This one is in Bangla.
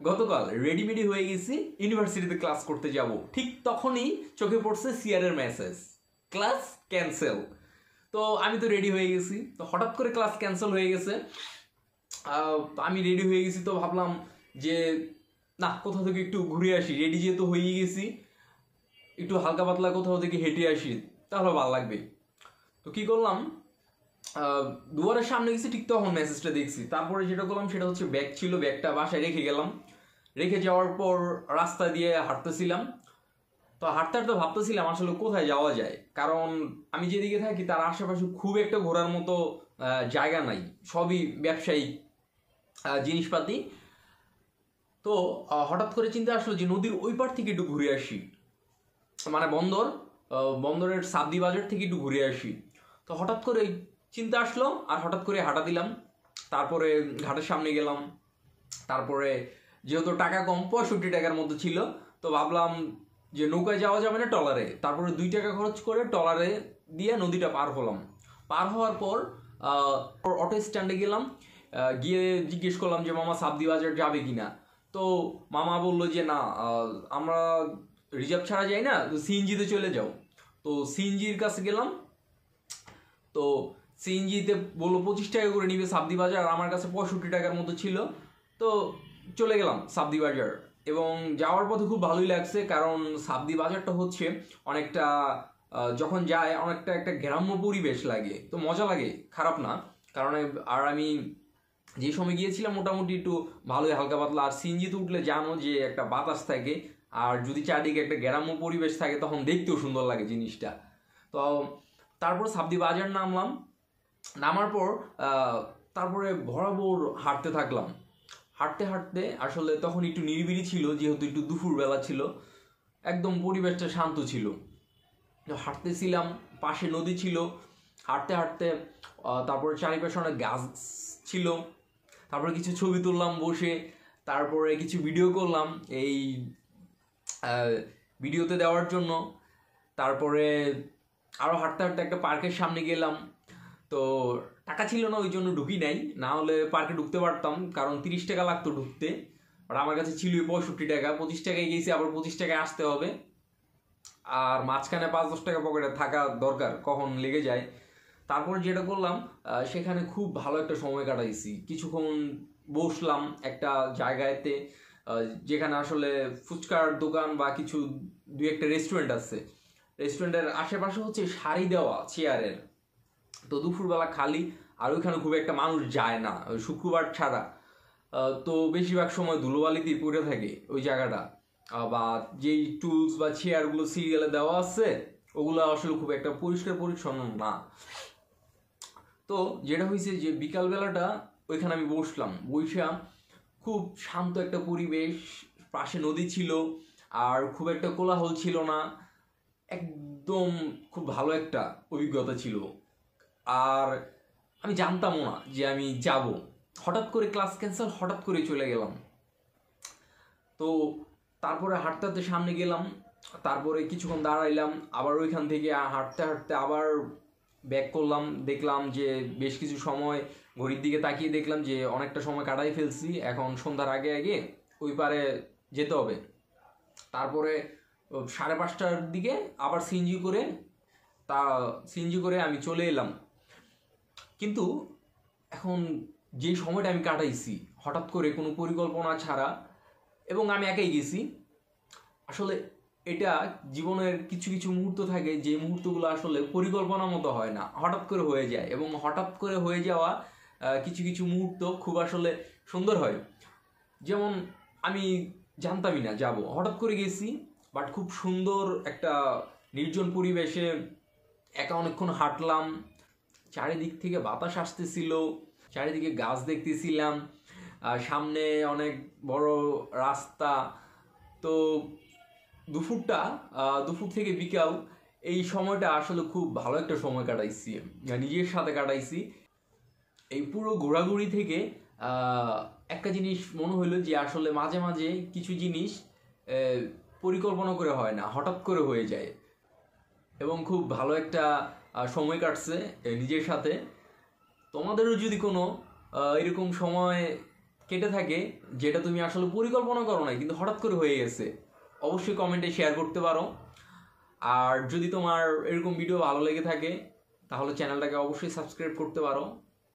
গতকাল রেডিমেডি হয়ে গেছি, ইউনিভার্সিটিতে ক্লাস করতে যাব। ঠিক তখনই চোখে পড়ছে সিআরের মেসেজ, ক্লাস ক্যান্সেল। তো আমি তো রেডি হয়ে গেছি, তো হঠাৎ করে ক্লাস ক্যান্সেল হয়ে গেছে। আমি রেডি হয়ে গেছি, তো ভাবলাম যে না, কোথাও থেকে একটু ঘুরে আসি, রেডি যেহেতু হয়ে গেছি, একটু হালকা পাতলা কোথাও থেকে হেঁটে আসি, তাহলে ভালো লাগবে। তো কি করলাম, দুয়ারের সামনে গেছি, ঠিক তখন মেসেজটা দেখছি। তারপরে যেটা করলাম সেটা হচ্ছে ব্যাগ ছিল, ব্যাগটা বাসায় রেখে গেলাম। রেখে যাওয়ার পর রাস্তা দিয়ে হাঁটতেছিলাম। তো হাঁটতে হাঁটতে ভাবতেছিলাম আসলে কোথায় যাওয়া যায়, কারণ আমি যেদিকে থাকি তার আশেপাশে খুব একটা ঘোরার মতো জায়গা নাই, সবই ব্যবসায়িক জিনিসপাতি। তো হঠাৎ করে চিন্তা আসলো যে নদীর ওই পার থেকে একটু ঘুরে আসি, মানে বন্দরের সাবদি বাজার থেকে একটু ঘুরে আসি। তো হঠাৎ করে চিন্তা আসলো, আর হঠাৎ করে হাঁটা দিলাম। তারপরে ঘাটের সামনে গেলাম। তারপরে যেহেতু টাকা কম, 65 টাকার মতো ছিল, তো ভাবলাম যে নৌকায় যাওয়া যাবে না, ট্রলারে। তারপরে 2 টাকা খরচ করে ট্রলারে দিয়ে নদীটা পার হলাম। পার হওয়ার পর অটো স্ট্যান্ডে গেলাম। গিয়ে জিজ্ঞেস করলাম যে মামা সাবদি বাজার যাবে কিনা। তো মামা বললো যে না, আমরা রিজার্ভ ছাড়া যাই না, তো সিএনজিতে চলে যাও। তো সিএনজির কাছে গেলাম। তো সিএনজিতে বললো 25 টাকা করে নিবে সাবদি বাজার, আর আমার কাছে 65 টাকার মতো ছিল। তো চলে গেলাম সাবদি বাজার, এবং যাওয়ার পথে খুব ভালোই লাগছে, কারণ সাবদি বাজারটা হচ্ছে অনেকটা যখন যায় অনেকটা একটা গ্রাম্য পরিবেশ লাগে, তো মজা লাগে, খারাপ না। কারণ আর আমি যে সময় গিয়েছিলাম মোটামুটি একটু ভালোই হালকা পাতলা। আর সিএনজিতে উঠলে জানো যে একটা বাতাস থাকে, আর যদি চারদিকে একটা গ্রাম্য পরিবেশ থাকে তখন দেখতেও সুন্দর লাগে জিনিসটা। তো তারপর সাবদি বাজার নামলাম। নামার পর তারপরে বরাবর হাঁটতে থাকলাম। হাঁটতে হাঁটতে আসলে তখন একটু নিরিবিলি ছিল, যেহেতু একটু দুপুরবেলা ছিল, একদম পরিবেশটা শান্ত ছিল। হাঁটতেছিলাম, পাশে নদী ছিল। হাঁটতে হাঁটতে তারপরে চারিপাশে অনেক গাছ ছিল। তারপরে কিছু ছবি তুললাম বসে। তারপরে কিছু ভিডিও করলাম এই ভিডিওতে দেওয়ার জন্য। তারপরে আরও হাঁটতে হাঁটতে একটা পার্কের সামনে গেলাম। তো টাকা ছিল না, ওই জন্য ঢুকি নাই, না হলে পার্কে ঢুকতে পারতাম, কারণ 30 টাকা লাগতো ঢুকতে। আর আমার কাছে ছিল 65 টাকা, 25 টাকায় গেছি, আবার 25 টাকায় আসতে হবে। আর মাঝখানে 5-10 টাকা পকেটে থাকা দরকার, কখন লেগে যায়। তারপর যেটা করলাম, সেখানে খুব ভালো একটা সময় কাটাইছি। কিছুক্ষণ বসলাম একটা জায়গাতে, যেখানে আসলে ফুচকার দোকান বা কিছু 2-একটা রেস্টুরেন্ট আছে। রেস্টুরেন্টের আশেপাশে হচ্ছে সারি দেওয়া চেয়ারের। তো দুপুরবেলা খালি, আর ওইখানে খুব একটা মানুষ যায় না, শুক্রবার ছাড়া। তো বেশিরভাগ সময় ধুলোবালিতেই পড়ে থাকে ওই জায়গাটা, বা যেই টুলস বা চেয়ারগুলো সিরিয়ালে দেওয়া আছে ওগুলো আসলে খুব একটা পরিষ্কার পরিচ্ছন্ন না। তো যেটা হয়েছে যে বিকালবেলাটা ওইখানে আমি বসলাম, বসে খুব শান্ত একটা পরিবেশ, পাশে নদী ছিল, আর খুব একটা কোলাহল ছিল না, একদম খুব ভালো একটা অভিজ্ঞতা ছিল। আর আমি জানতামও না যে আমি যাব, হঠাৎ করে ক্লাস ক্যান্সেল, হঠাৎ করে চলে গেলাম। তো তারপরে হাঁটতে হাঁটতে সামনে গেলাম। তারপরে কিছুক্ষণ দাঁড়াইলাম, আবার ওইখান থেকে হাঁটতে হাঁটতে আবার ব্যাক করলাম। দেখলাম যে বেশ কিছু সময় ঘড়ির দিকে তাকিয়ে দেখলাম যে অনেকটা সময় কাটাই ফেলছি, এখন সন্ধ্যার আগে আগে ওই পারে যেতে হবে। তারপরে 5:30টার দিকে আবার সিএনজি করে আমি চলে এলাম। কিন্তু এখন যে সময়টা আমি কাটাইছি হঠাৎ করে কোনো পরিকল্পনা ছাড়া, এবং আমি একাই গেছি, আসলে এটা জীবনের কিছু কিছু মুহূর্ত থাকে যে মুহূর্তগুলো আসলে পরিকল্পনা মতো হয় না, হঠাৎ করে হয়ে যায়। এবং হঠাৎ করে হয়ে যাওয়া কিছু কিছু মুহূর্ত খুব আসলে সুন্দর হয়। যেমন আমি জানতামই না যাব, হঠাৎ করে গেছি, বাট খুব সুন্দর একটা নির্জন পরিবেশে একা অনেকক্ষণ হাঁটলাম। চারিদিক থেকে বাতাস আসতেছিল, চারিদিকে গাছ দেখতেছিলাম, সামনে অনেক বড় রাস্তা। তো দুপুর থেকে বিকাল, এই সময়টা আসলে খুব ভালো একটা সময় কাটাইছি, নিজের সাথে কাটাইছি। এই পুরো ঘোরাঘুরি থেকে একটা জিনিস মনে হইলো যে আসলে মাঝে মাঝে কিছু জিনিস পরিকল্পনা করে হয় না, হঠাৎ করে হয়ে যায়। এবং খুব ভালো একটা সময় কাটছে নিজের সাথে। তোমাদেরও যদি কোনো এরকম সময় কেটে থাকে যেটা তুমি আসলে পরিকল্পনা করো না কিন্তু হঠাৎ করে হয়ে গেছে, অবশ্যই কমেন্টে শেয়ার করতে পারো। আর যদি তোমার এরকম ভিডিও ভালো লেগে থাকে তাহলে চ্যানেলটাকে অবশ্যই সাবস্ক্রাইব করতে পারো।